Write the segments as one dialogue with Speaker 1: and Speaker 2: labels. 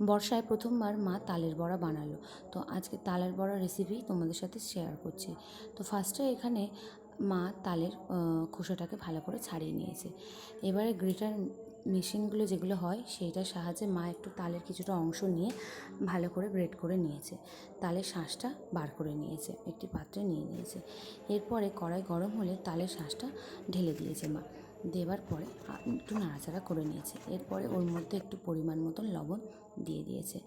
Speaker 1: বর্ষায় প্রথমবার মা তালের বড়া বানালো। তো আজকে তালের বড়া রেসিপি তোমাদের সাথে শেয়ার করছি। তো ফার্স্টে এখানে মা তালের খোসাটাকে ভালো করে ছাড়িয়ে নিয়েছে। এবারে গ্রেটার মেশিনগুলো যেগুলো হয় সেইটার সাহায্যে মা একটু তালের কিছুটা অংশ নিয়ে ভালো করে গ্রেট করে নিয়েছে। তালের শাঁসটা বার করে নিয়েছে, একটি পাত্রে নিয়ে নিয়েছে। এরপরে কড়াই গরম হলে তালের শাঁসটা ঢেলে দিয়েছে মা। দেওয়ার পরে একটু নাড়াচাড়া করে নিয়েছে। এরপরে ওর মধ্যে একটু পরিমাণ মতন লবণ দিয়ে দিয়েছে।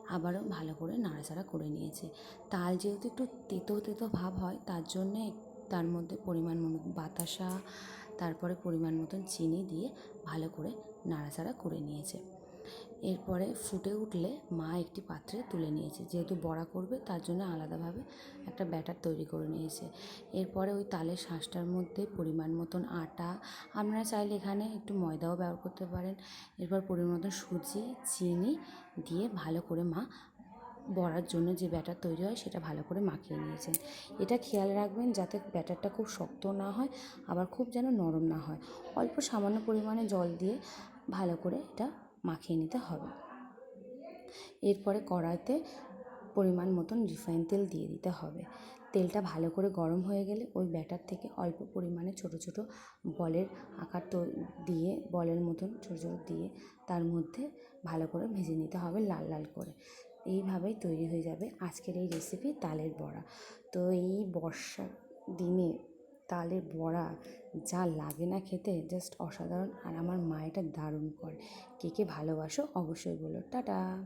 Speaker 1: আবারও ভালো করে নাড়াচাড়া করে নিয়েছে। তাল যেহেতু একটু তেতো তেতো ভাব হয়, তার জন্যে তার মধ্যে পরিমাণ মতো বাতাসা, তারপরে পরিমাণ মতন চিনি দিয়ে ভালো করে নাড়াচাড়া করে নিয়েছে। এরপরে ফুটে উঠলে মা একটি পাত্রে তুলে নিয়েছে। যেহেতু বড়া করবে তার জন্য আলাদাভাবে একটা ব্যাটার তৈরি করে নিয়েছে। এরপরে ওই তালের শাঁসটার মধ্যে পরিমাণ মতন আটা, আপনারা চাইলে এখানে একটু ময়দাও ব্যবহার করতে পারেন। এরপর পরিমাণ মতন সুজি, চিনি দিয়ে ভালো করে মা বড়ার জন্য যে ব্যাটার তৈরি হয় সেটা ভালো করে মাখিয়ে নিয়েছেন। এটা খেয়াল রাখবেন যাতে ব্যাটারটা খুব শক্ত না হয়, আবার খুব যেন নরম না হয়। অল্প সামান্য পরিমাণে জল দিয়ে ভালো করে এটা মাখিয়ে নিতে হবে। এরপরে কড়াইতে পরিমাণ মতন রিফাইন তেল দিয়ে দিতে হবে। তেলটা ভালো করে গরম হয়ে গেলে ওই ব্যাটার থেকে অল্প পরিমাণে ছোট ছোট বলের আকার দিয়ে, বলের মতন ছোট ছোট দিয়ে তার মধ্যে ভালো করে ভেজে নিতে হবে লাল লাল করে। এইভাবেই তৈরি হয়ে যাবে আজকের এই রেসিপি তালের বড়া। তো এই বর্ষার দিনে তালের বড়া যা লাগে না খেতে, জাস্ট অসাধারণ। আর আমার মা এটা দারুণ করে। কে কে ভালোবাসো অবশ্যই বলো। টাটা।